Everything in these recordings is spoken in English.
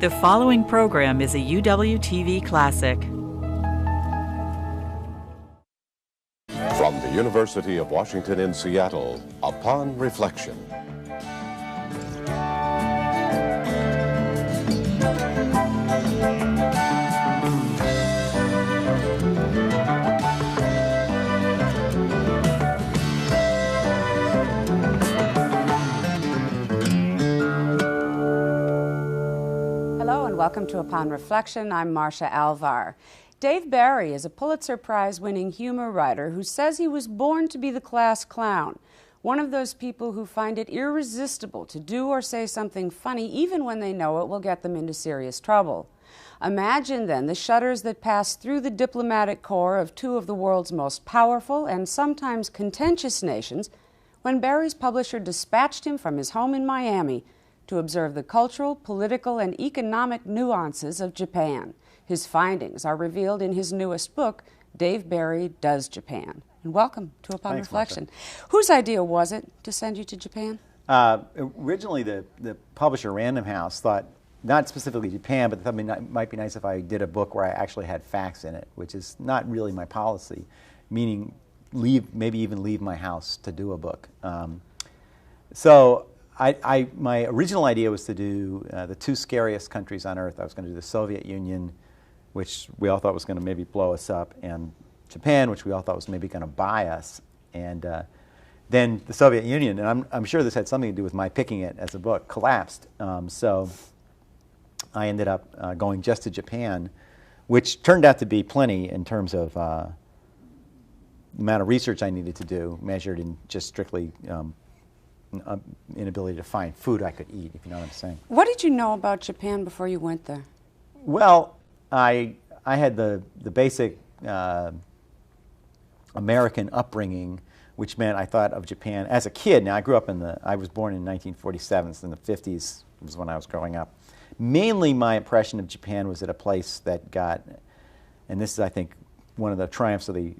The following program is a UW-TV classic. From the University of Washington in Seattle, Upon Reflection. Welcome to Upon Reflection. I'm Marcia Alvar. Dave Barry is a Pulitzer Prize winning humor writer who says he was born to be the class clown, one of those people who find it irresistible to do or say something funny even when they know it will get them into serious trouble. Imagine then the shudders that pass through the diplomatic corps of two of the world's most powerful and sometimes contentious nations when Barry's publisher dispatched him from his home in Miami to observe the cultural, political, and economic nuances of Japan. His findings are revealed in his newest book, Dave Barry Does Japan. And welcome to Upon Reflection. Martha. Whose idea was it to send you to Japan? Originally, the publisher Random House thought, not specifically Japan, but thought it might be nice if I did a book where I actually had facts in it, which is not really my policy, meaning maybe even leave my house to do a book. My original idea was to do the two scariest countries on earth. I was going to do the Soviet Union, which we all thought was going to maybe blow us up, and Japan, which we all thought was maybe going to buy us. And then the Soviet Union, and I'm sure this had something to do with my picking it as a book, collapsed. So I ended up going just to Japan, which turned out to be plenty in terms of the amount of research I needed to do, measured in just strictly inability to find food I could eat, if you know what I'm saying. What did you know about Japan before you went there? Well, I had the basic American upbringing, which meant I thought of Japan as a kid. Now, I was born in 1947, so in the 50s was when I was growing up. Mainly my impression of Japan was at a place that got, and this is, I think, one of the triumphs of the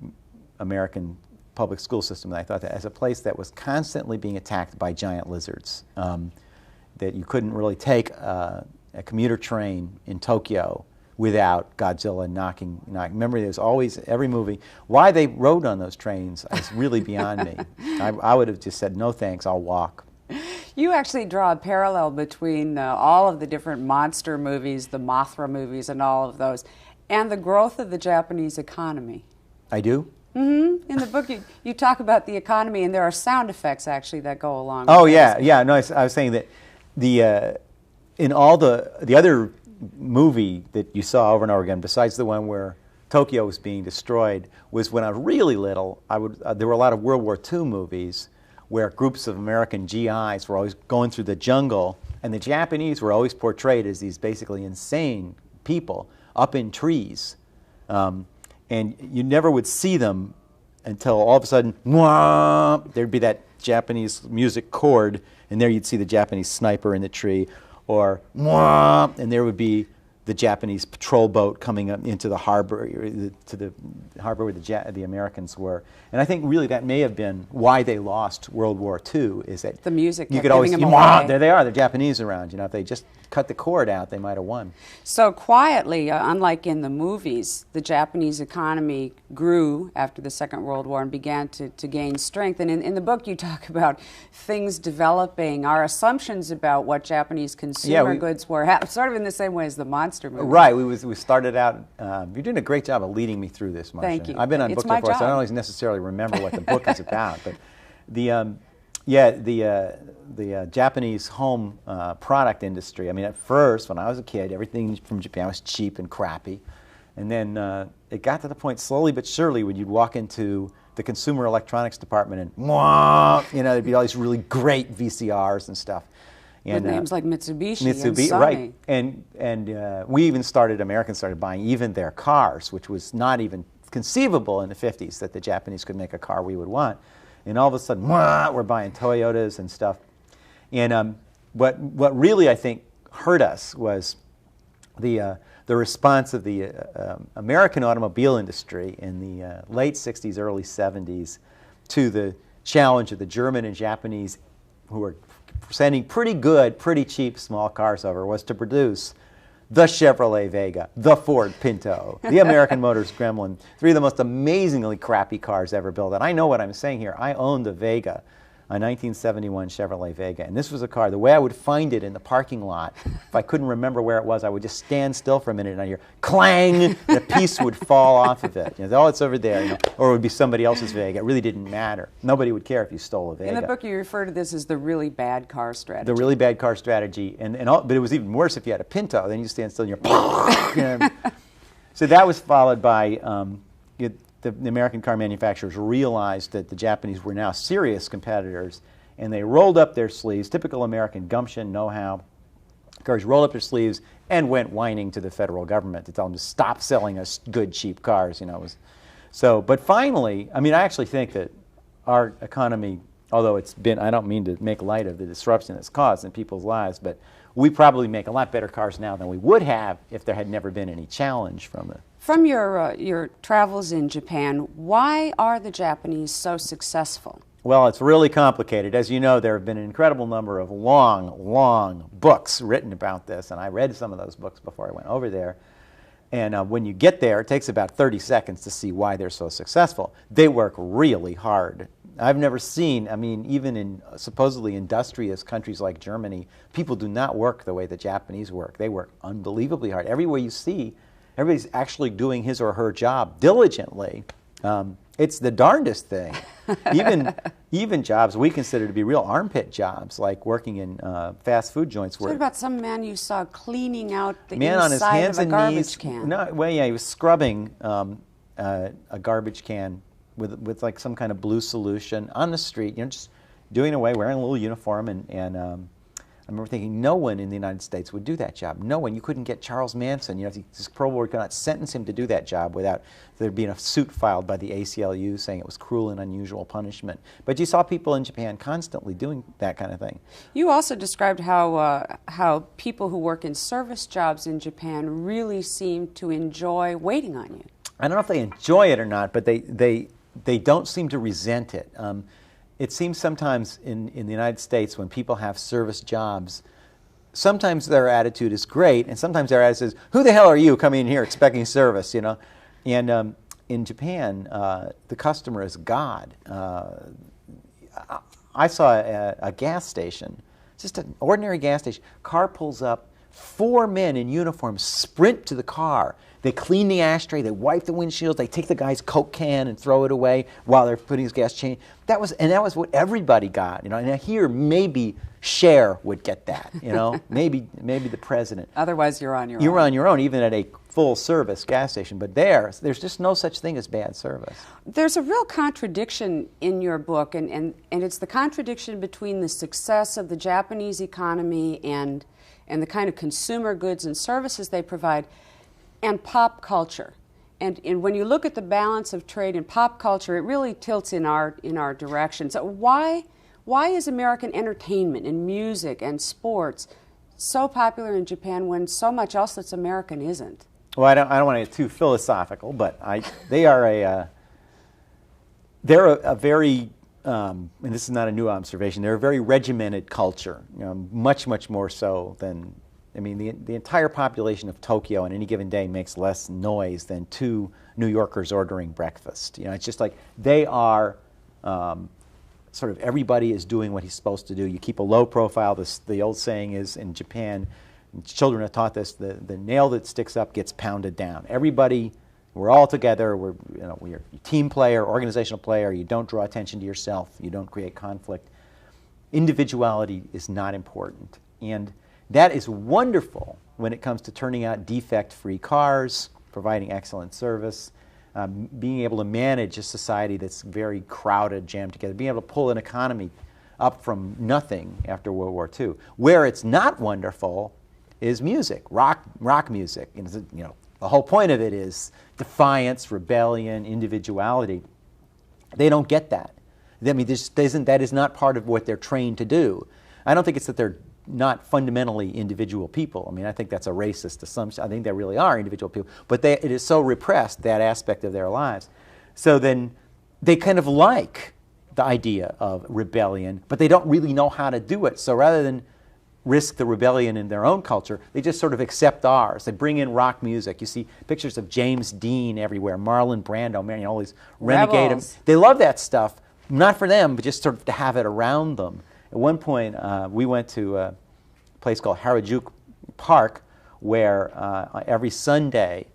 American public school system, that I thought that as a place that was constantly being attacked by giant lizards, that you couldn't really take a commuter train in Tokyo without Godzilla knocking. Remember, there's always, every movie, why they rode on those trains is really beyond me. I would have just said, no thanks, I'll walk. You actually draw a parallel between all of the different monster movies, the Mothra movies and all of those, and the growth of the Japanese economy. I do? Mm-hmm. In the book, you talk about the economy, and there are sound effects actually that go along. Oh yeah. No, I was saying that in all the other movie that you saw over and over again, besides the one where Tokyo was being destroyed, was when I was really little. There were a lot of World War II movies where groups of American GIs were always going through the jungle, and the Japanese were always portrayed as these basically insane people up in trees. And you never would see them until all of a sudden, wah, there'd be that Japanese music chord, and there you'd see the Japanese sniper in the tree, or wah, and there would be the Japanese patrol boat coming up into the harbor, to the harbor where the Americans were. And I think really that may have been why they lost World War II, is that the music you could always, there they are, the Japanese around. If they just cut the cord out, they might have won. So quietly, unlike in the movies, the Japanese economy grew after the Second World War and began to gain strength. And in the book, you talk about things developing, our assumptions about what Japanese consumer goods were, sort of in the same way as the monster movie. Right. We started out. You're doing a great job of leading me through this, Marcia. Thank you. I've been on book before, so I don't always necessarily remember what the book is about. But the Japanese home product industry. I mean, at first, when I was a kid, everything from Japan was cheap and crappy, and then it got to the point, slowly but surely, when you'd walk into the consumer electronics department and there'd be all these really great VCRs and stuff. And, with names like Mitsubishi and Sony. Right. And Americans started buying even their cars, which was not even conceivable in the 50s that the Japanese could make a car we would want. And all of a sudden, we're buying Toyotas and stuff. And what really, I think, hurt us was the response of the American automobile industry in the late 60s, early 70s to the challenge of the German and Japanese, who were sending pretty good, pretty cheap small cars over, was to produce the Chevrolet Vega, the Ford Pinto, the American Motors Gremlin, three of the most amazingly crappy cars ever built. And I know what I'm saying here. I owned a Vega, a 1971 Chevrolet Vega. And this was a car, the way I would find it in the parking lot, if I couldn't remember where it was, I would just stand still for a minute and I'd hear clang, and a piece would fall off of it. Oh, it's over there, or it would be somebody else's Vega. It really didn't matter. Nobody would care if you stole a Vega. In the book, you refer to this as the really bad car strategy. The really bad car strategy. But it was even worse if you had a Pinto. Then you stand still and you're So that was followed by the American car manufacturers realized that the Japanese were now serious competitors, and they rolled up their sleeves, typical American gumption, know-how. Cars rolled up their sleeves and went whining to the federal government to tell them to stop selling us good, cheap cars. But finally, I actually think that our economy, although it's been, I don't mean to make light of the disruption it's caused in people's lives, but we probably make a lot better cars now than we would have if there had never been any challenge from it. From your travels in Japan, why are the Japanese so successful? Well, it's really complicated. As you know, there have been an incredible number of long books written about this, and I read some of those books before I went over there. And when you get there, it takes about 30 seconds to see why they're so successful. They work really hard. I've never seen, even in supposedly industrious countries like Germany, people do not work the way the Japanese work. They work unbelievably hard. Everywhere you see, everybody's actually doing his or her job diligently. It's the darndest thing. Even jobs we consider to be real armpit jobs, like working in fast food joints. What about some man you saw cleaning out the man on his inside hands of a and garbage knees, can? He was scrubbing a garbage can with like some kind of blue solution on the street, just doing away, wearing a little uniform, and I remember thinking, no one in the United States would do that job. No one. You couldn't get Charles Manson. This parole board could not sentence him to do that job without there being a suit filed by the ACLU saying it was cruel and unusual punishment. But you saw people in Japan constantly doing that kind of thing. You also described how people who work in service jobs in Japan really seem to enjoy waiting on you. I don't know if they enjoy it or not, but they don't seem to resent it. It seems sometimes in the United States when people have service jobs, sometimes their attitude is great, and sometimes their attitude is, who the hell are you coming in here expecting service, And in Japan, the customer is God. I saw a gas station, just an ordinary gas station. Car pulls up, 4 men in uniform sprint to the car. They clean the ashtray, they wipe the windshields, they take the guy's Coke can and throw it away while they're putting his gas change. That was what everybody got, And here maybe Cher would get that, maybe the president. Otherwise, you're on your own. You're on your own, even at a full-service gas station. But there's just no such thing as bad service. There's a real contradiction in your book, and it's the contradiction between the success of the Japanese economy and the kind of consumer goods and services they provide, and pop culture. And when you look at the balance of trade in pop culture, it really tilts in our direction. So why is American entertainment and music and sports so popular in Japan when so much else that's American isn't? Well, I don't want to get too philosophical, but they're a very and this is not a new observation. They're a very regimented culture, much more so than. The entire population of Tokyo on any given day makes less noise than 2 New Yorkers ordering breakfast. It's just like they are sort of everybody is doing what he's supposed to do. You keep a low profile. The old saying is in Japan, children are taught this, the nail that sticks up gets pounded down. Everybody, we're all together. We're a team player, organizational player. You don't draw attention to yourself. You don't create conflict. Individuality is not important. And that is wonderful when it comes to turning out defect-free cars, providing excellent service, being able to manage a society that's very crowded, jammed together, being able to pull an economy up from nothing after World War II. Where it's not wonderful is music, rock music. The whole point of it is defiance, rebellion, individuality. They don't get that. That is not part of what they're trained to do. I don't think it's that they're not fundamentally individual people. I think that's a racist assumption. I think they really are individual people, but it is so repressed, that aspect of their lives. So then they kind of like the idea of rebellion, but they don't really know how to do it. So rather than risk the rebellion in their own culture. They just sort of accept ours. They bring in rock music. You see pictures of James Dean everywhere, Marlon Brando, man, all these renegade. Rebels. They love that stuff, not for them, but just sort of to have it around them. At one point, we went to a place called Harajuku Park, where every Sunday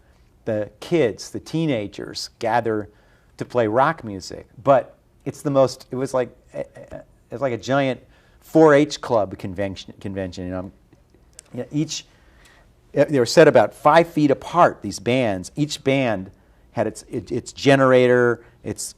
the kids, the teenagers, gather to play rock music. But it's the most. It was like a giant 4-H club convention. They were set about 5 feet apart. These bands. Each band had its generator, its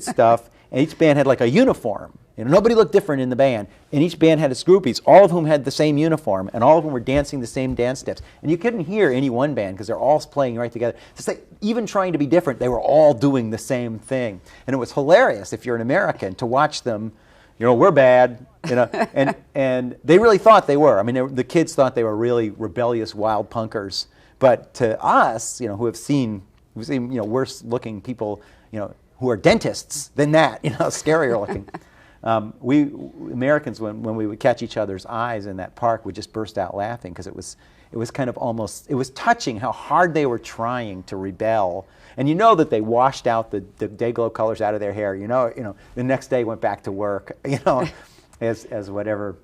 stuff, and each band had like a uniform. Nobody looked different in the band, and each band had its groupies, all of whom had the same uniform, and all of them were dancing the same dance steps. And you couldn't hear any one band because they're all playing right together. It's like even trying to be different, they were all doing the same thing, and it was hilarious if you're an American to watch them. We're bad, and they really thought they were. I mean, the kids thought they were really rebellious, wild punkers. But to us, who have seen worse-looking people, who are dentists than that, scarier looking. We Americans, when we would catch each other's eyes in that park, would just burst out laughing because it was kind of almost, it was touching how hard they were trying to rebel. And that they washed out the day-glow colors out of their hair. The next day went back to work. As whatever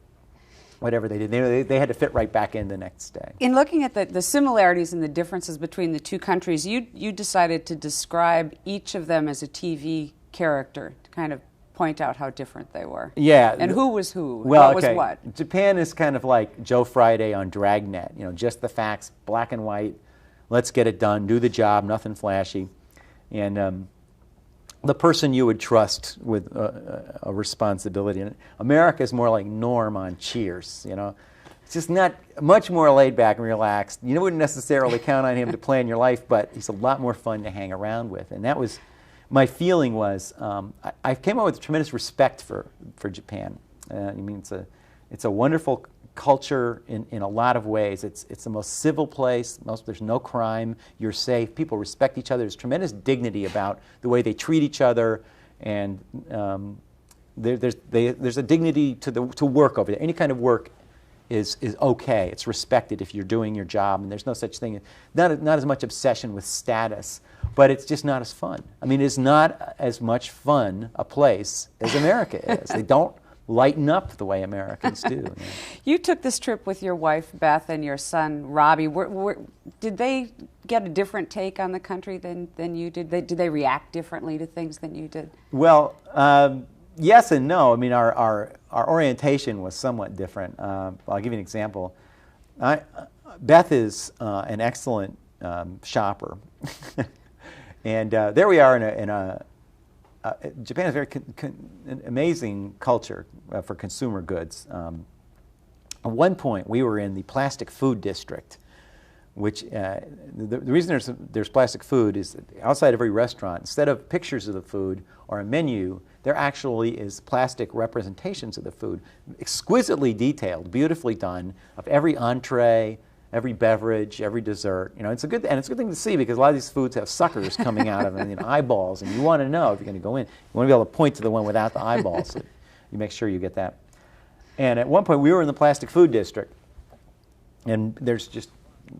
they did, they had to fit right back in the next day. In looking at the similarities and the differences between the two countries, you decided to describe each of them as a TV character to kind of point out how different they were. Yeah. And who was who? Well, what was what? Japan is kind of like Joe Friday on Dragnet. Just the facts, black and white. Let's get it done. Do the job. Nothing flashy. And the person you would trust with a responsibility. And America is more like Norm on Cheers. It's just not much more laid back and relaxed. You wouldn't necessarily count on him to plan your life, but he's a lot more fun to hang around with. And that was my feeling was I came up with tremendous respect for Japan. It's a wonderful culture in a lot of ways. It's the most civil place. There's no crime. You're safe. People respect each other. There's tremendous dignity about the way they treat each other, and there's a dignity to work over there. Any kind of work is okay. It's respected if you're doing your job, and there's no such thing. Not as much obsession with status, but it's just not as fun. I mean, it's not as much fun a place as America is. They don't lighten up the way Americans do. You took this trip with your wife, Beth, and your son, Robbie. Did they get a different take on the country than you did? Did they react differently to things than you did? Well, yes and no. I mean, our orientation was somewhat different. I'll give you an example. Beth is an excellent shopper. And there we are in a Japan is a very an amazing culture for consumer goods. At one point, we were in the plastic food district, which the reason there's plastic food is outside every restaurant, instead of pictures of the food or a menu, there actually is plastic representations of the food, exquisitely detailed, beautifully done, of every entree, every beverage, every dessert. It's a good thing to see because a lot of these foods have suckers coming out of them, eyeballs, and you want to know if you're going to go in. You want to be able to point to the one without the eyeballs. So you make sure you get that. And at one point, we were in the plastic food district, and there's just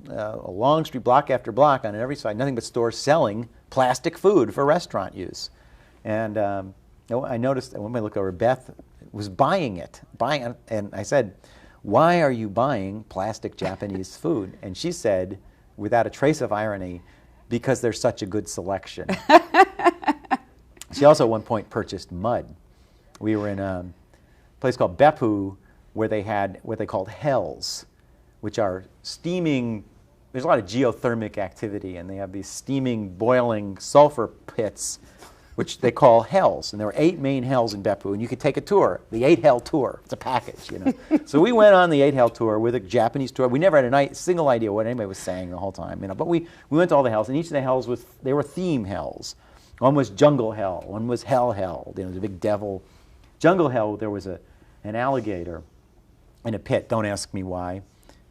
a long street, block after block, on every side, nothing but stores selling plastic food for restaurant use. And I noticed, when I looked over, Beth was buying it, and I said, "Why are you buying plastic Japanese food?" And she said, without a trace of irony, "Because there's such a good selection." She also at one point purchased mud. We were in a place called Beppu where they had what they called hells, which are steaming, there's a lot of geothermic activity, and they have these steaming, boiling sulfur pits, which they call hells. And there were 8 main hells in Beppu, and you could take a tour, the 8-hell tour. It's a package, So we went on the 8-hell tour with a Japanese tour. We never had a single idea what anybody was saying the whole time, But we went to all the hells, and each of the hells they were theme hells. One was jungle hell, one was hell, the big devil. Jungle hell, there was an alligator in a pit. Don't ask me why.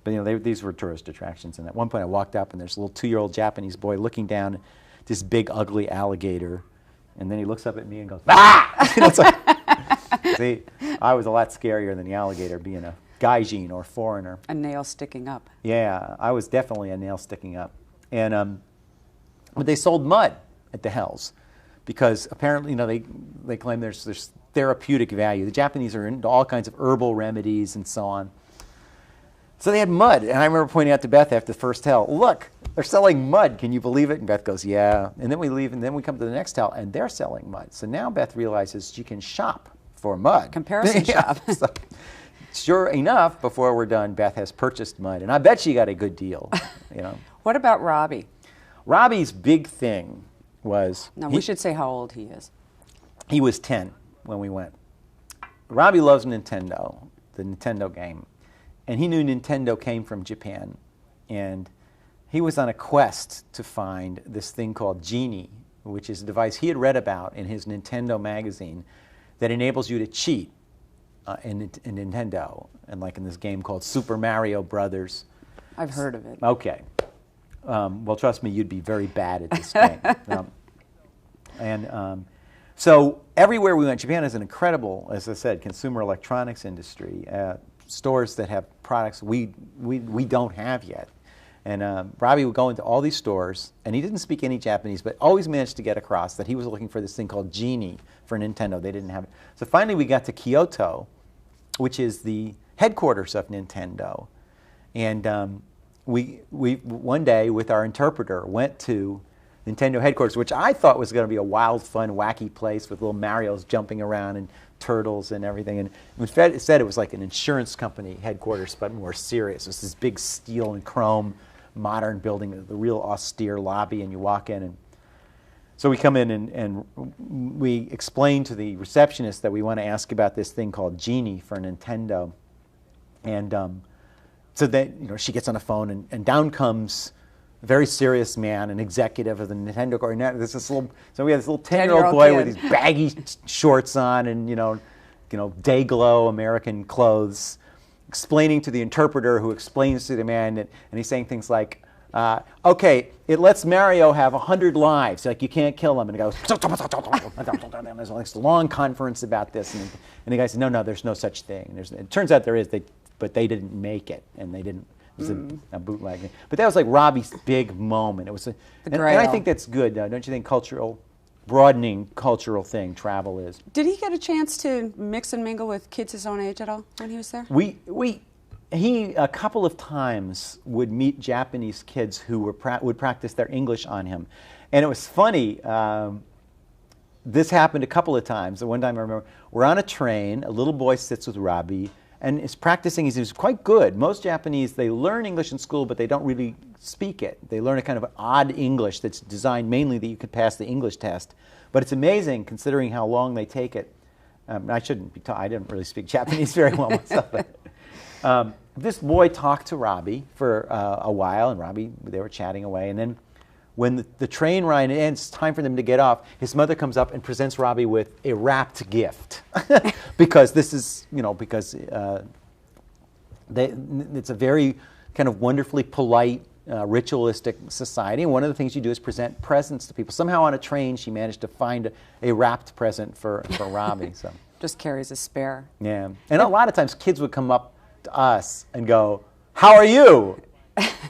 But these were tourist attractions. And at one point I walked up, and there's a little 2-year-old Japanese boy looking down at this big, ugly alligator. And then he looks up at me and goes, "Ah!" It's like, see, I was a lot scarier than the alligator being gaijin or foreigner. A nail sticking up. Yeah, I was definitely a nail sticking up. And but they sold mud at the Hells because apparently, they claim there's therapeutic value. The Japanese are into all kinds of herbal remedies and so on. So they had mud, and I remember pointing out to Beth after the first Hell, look, they're selling mud. Can you believe it? And Beth goes, yeah. And then we leave, and then we come to the next Hell, and they're selling mud. So now Beth realizes she can shop for mud. Comparison shop. So, sure enough, before we're done, Beth has purchased mud, and I bet she got a good deal. What about Robbie? Robbie's big thing was... Now, we should say how old he is. He was 10 when we went. Robbie loves Nintendo, the Nintendo game. And he knew Nintendo came from Japan. And he was on a quest to find this thing called Genie, which is a device he had read about in his Nintendo magazine that enables you to cheat in Nintendo. And like in this game called Super Mario Brothers. I've heard of it. Okay. Well, trust me, you'd be very bad at this game. So everywhere we went, Japan has an incredible, as I said, consumer electronics industry. Stores that have products we don't have yet. And Robbie would go into all these stores, and he didn't speak any Japanese, but always managed to get across that he was looking for this thing called Genie for Nintendo. They didn't have it. So finally we got to Kyoto, which is the headquarters of Nintendo. And we one day with our interpreter went to Nintendo headquarters, which I thought was going to be a wild, fun, wacky place with little Marios jumping around and turtles and everything. And it said it was like an insurance company headquarters, but more serious. It was this big steel and chrome modern building, the real austere lobby, and you walk in. And so we come in and we explain to the receptionist that we want to ask about this thing called Genie for Nintendo. And so then, she gets on the phone, and down comes a very serious man, an executive of the Nintendo Corp. So we had this little 10-year-old boy with these baggy shorts on and day glow American clothes, explaining to the interpreter who explains to the man, and he's saying things like, okay, it lets Mario have 100 lives, like you can't kill him. And he goes, there's a long conference about this, and the guy says, no, there's no such thing. It turns out there is, but they didn't make it, and they didn't. It was a bootleg. But that was like Robbie's big moment. It was, and I think that's good, don't you think? Broadening cultural thing travel is. Did he get a chance to mix and mingle with kids his own age at all when he was there? He a couple of times would meet Japanese kids who would practice their English on him, and it was funny. This happened a couple of times. One time I remember we're on a train. A little boy sits with Robbie and is practicing. He's quite good. Most Japanese, they learn English in school, but they don't really speak it. They learn a kind of odd English that's designed mainly that you could pass the English test. But it's amazing considering how long they take it. I shouldn't be taught. I didn't really speak Japanese very well myself. But, this boy talked to Robbie for a while, and they were chatting away. And then when the train ride ends, it's time for them to get off, his mother comes up and presents Robbie with a wrapped gift. Because this is, it's a very kind of wonderfully polite, ritualistic society. And one of the things you do is present presents to people. Somehow on a train, she managed to find a wrapped present for Robbie. So just carries a spare. Yeah. And a lot of times kids would come up to us and go, "How are you?"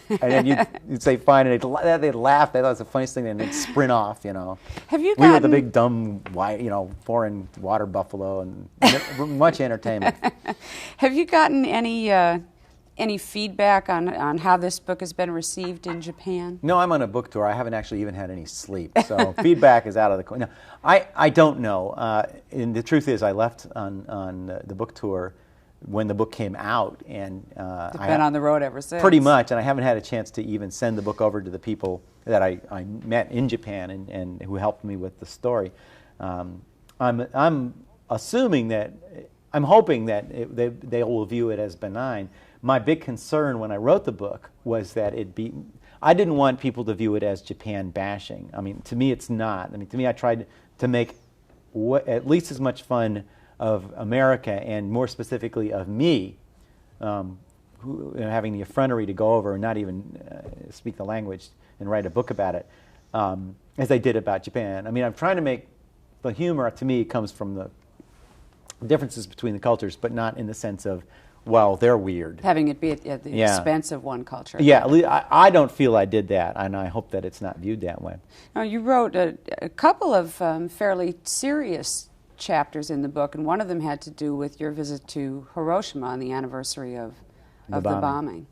And then you'd say fine, and they'd laugh. They thought it was the funniest thing, and they'd sprint off. Have you we were the big dumb, foreign water buffalo, and much entertainment. Have you gotten any feedback on how this book has been received in Japan? No, I'm on a book tour. I haven't actually even had any sleep, so feedback is out of the question. No, I don't know. And the truth is, I left on the book tour when the book came out, and I've been on the road ever since. Pretty much, and I haven't had a chance to even send the book over to the people that I met in Japan and who helped me with the story. I'm assuming that, I'm hoping that they will view it as benign. My big concern when I wrote the book was that I didn't want people to view it as Japan bashing. I mean, to me it's not. I mean, to me I tried to make at least as much fun of America, and more specifically of me, having the effrontery to go over and not even speak the language and write a book about it, as I did about Japan. I mean, I'm trying to make the humor, to me, comes from the differences between the cultures, but not in the sense of well, they're weird. Having it be at the Yeah. expense of one culture. Yeah, I don't feel I did that, and I hope that it's not viewed that way. Now, you wrote a couple of fairly serious chapters in the book, and one of them had to do with your visit to Hiroshima on the anniversary of the bombing.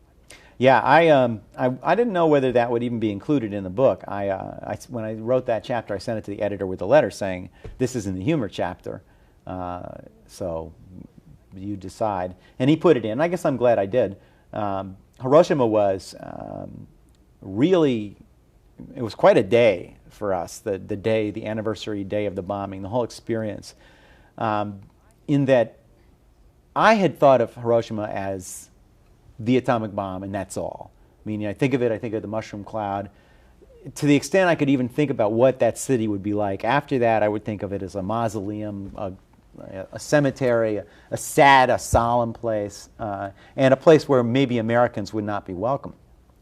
Yeah, I didn't know whether that would even be included in the book. When I wrote that chapter, I sent it to the editor with a letter saying, this is in the humor chapter, so you decide. And he put it in. I guess I'm glad I did. Hiroshima was really, it was quite a day for us, the anniversary day of the bombing, the whole experience, in that I had thought of Hiroshima as the atomic bomb, and that's all. I mean, I think of the mushroom cloud. To the extent I could even think about what that city would be like, after that I would think of it as a mausoleum, a cemetery, a sad, a solemn place, and a place where maybe Americans would not be welcome.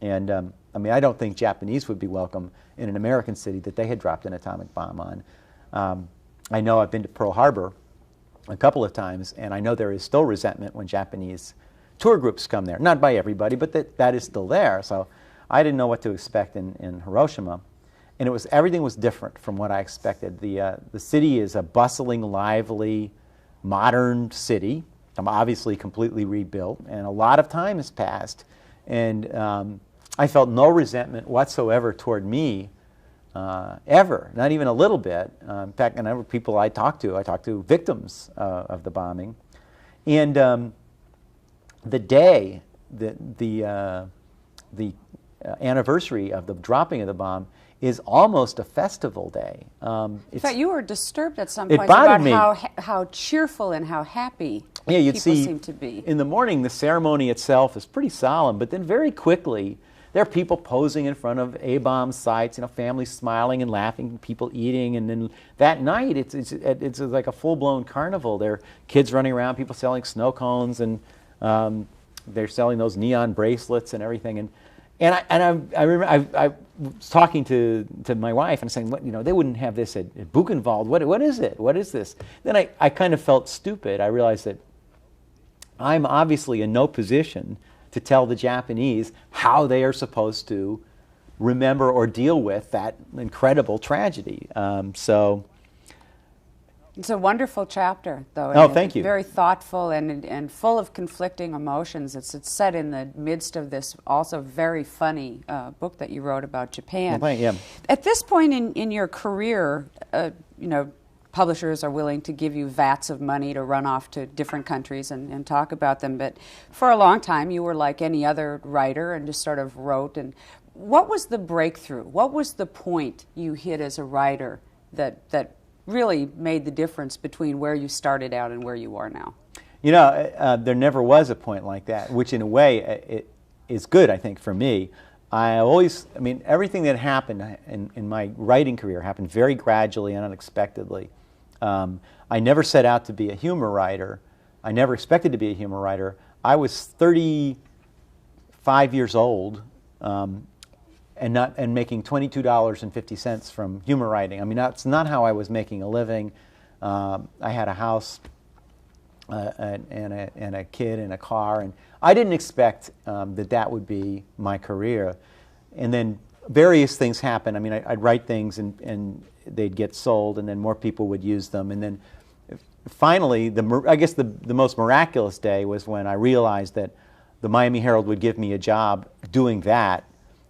And I mean, I don't think Japanese would be welcome in an American city that they had dropped an atomic bomb on. I know I've been to Pearl Harbor a couple of times, and I know there is still resentment when Japanese tour groups come there. Not by everybody, but that is still there. So I didn't know what to expect in Hiroshima. And everything was different from what I expected. The city is a bustling, lively, modern city, obviously completely rebuilt, and a lot of time has passed. And I felt no resentment whatsoever toward me, ever, not even a little bit. In fact, a number of people I talked to victims of the bombing. And the day, the anniversary of the dropping of the bomb is almost a festival day. In fact, you were disturbed at some It point bothered about me. how cheerful and how happy You'd people see seem to be. in the morning, the ceremony itself is pretty solemn, but then very quickly there are people posing in front of A-bomb sites, families smiling and laughing, people eating, and then that night it's like a full-blown carnival. There are kids running around, people selling snow cones, and they're selling those neon bracelets and everything. And I remember I was talking to my wife and saying, they wouldn't have this at Buchenwald. What is it? What is this? Then I kind of felt stupid. I realized that I'm obviously in no position to tell the Japanese how they are supposed to remember or deal with that incredible tragedy. It's a wonderful chapter, though. Oh, thank you. Very thoughtful and full of conflicting emotions. It's set in the midst of this also very funny book that you wrote about Japan. Well, yeah. At this point in your career, publishers are willing to give you vats of money to run off to different countries and talk about them. But for a long time, you were like any other writer and just sort of wrote. And what was the breakthrough? What was the point you hit as a writer that really made the difference between where you started out and where you are now? There never was a point like that, which in a way it is good, I think, for me. Everything that happened in my writing career happened very gradually and unexpectedly. I never set out to be a humor writer. I never expected to be a humor writer. I was 35 years old and making $22.50 from humor writing. I mean, that's not how I was making a living. I had a house and a kid and a car, and I didn't expect that would be my career. And then various things happened. I mean, I'd write things and they'd get sold, and then more people would use them. And then finally, I guess the most miraculous day was when I realized that the Miami Herald would give me a job doing that,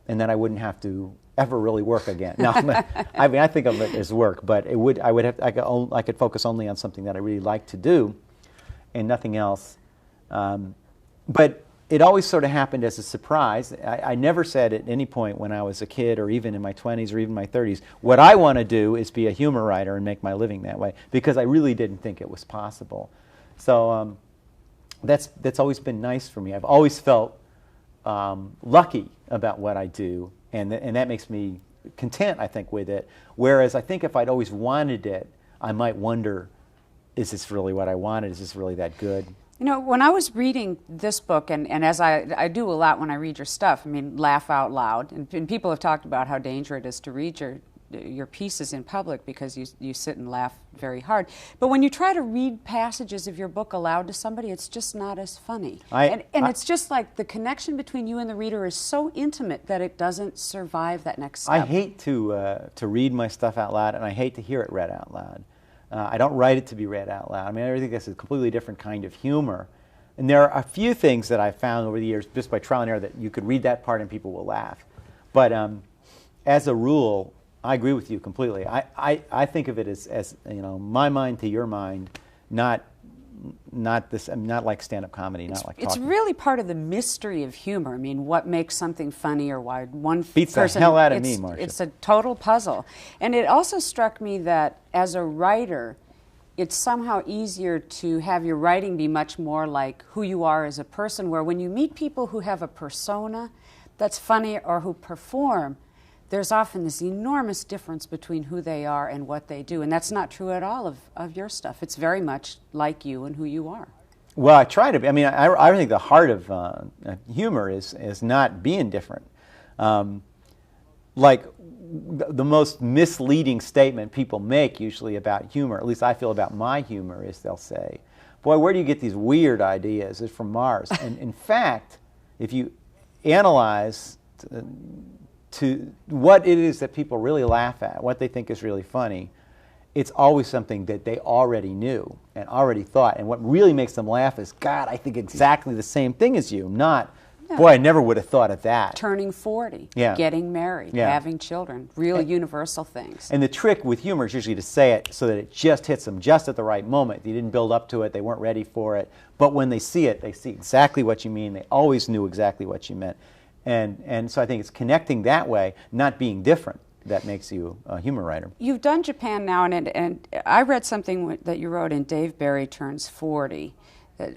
and then I wouldn't have to ever really work again. Now, I think of it as work, but I could focus only on something that I really like to do, and nothing else. But it always sort of happened as a surprise. I never said at any point when I was a kid, or even in my 20s or even my 30s, what I want to do is be a humor writer and make my living that way, because I really didn't think it was possible. So that's always been nice for me. I've always felt lucky about what I do, and that makes me content, I think, with it. Whereas I think if I'd always wanted it, I might wonder, is this really what I wanted? Is this really that good? When I was reading this book, and as I do a lot when I read your stuff, laugh out loud, and people have talked about how dangerous it is to read your pieces in public because you sit and laugh very hard. But when you try to read passages of your book aloud to somebody, it's just not as funny. And it's just like the connection between you and the reader is so intimate that it doesn't survive that next step. I hate to read my stuff out loud, and I hate to hear it read out loud. I don't write it to be read out loud. I mean, I think that's a completely different kind of humor. And there are a few things that I've found over the years, just by trial and error, that you could read that part and people will laugh. But as a rule, I agree with you completely. I think of it as my mind to your mind, not like stand-up comedy, not like talking. It's really part of the mystery of humor. I mean, what makes something funny, or why one beats person... the hell out of me, Marcia. It's a total puzzle. And it also struck me that as a writer, it's somehow easier to have your writing be much more like who you are as a person, where when you meet people who have a persona that's funny or who perform, there's often this enormous difference between who they are and what they do. And that's not true at all of your stuff. It's very much like you and who you are. Well, I try to be. I mean, I think the heart of humor is not being different. Like the most misleading statement people make usually about humor, at least I feel about my humor, is they'll say, boy, where do you get these weird ideas? It's from Mars. And in fact, if you analyze to what it is that people really laugh at, what they think is really funny, it's always something that they already knew and already thought. And what really makes them laugh is, God, I think exactly the same thing as you, not, boy, I never would have thought of that. Turning 40, Yeah. getting married, Yeah. having children, real universal things. And the trick with humor is usually to say it so that it just hits them just at the right moment. You didn't build up to it, they weren't ready for it. But when they see it, they see exactly what you mean. They always knew exactly what you meant. And so I think it's connecting that way, not being different, that makes you a humor writer. You've done Japan now, and I read something that you wrote in Dave Barry Turns 40,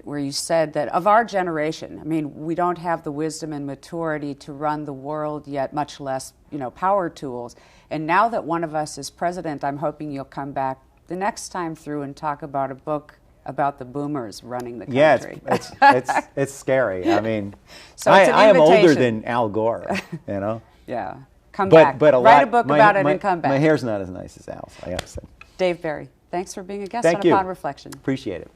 where you said that of our generation, I mean, we don't have the wisdom and maturity to run the world yet, much less, power tools. And now that one of us is president, I'm hoping you'll come back the next time through and talk about a book about the boomers running the country. Yeah, it's scary. I mean, so it's an I am older invitation. than Al Gore, Yeah, come back. But Write a book about it and come back. My hair's not as nice as Al's, I gotta say. Dave Barry, thanks for being a guest Thank on you. Upon Reflection. Appreciate it.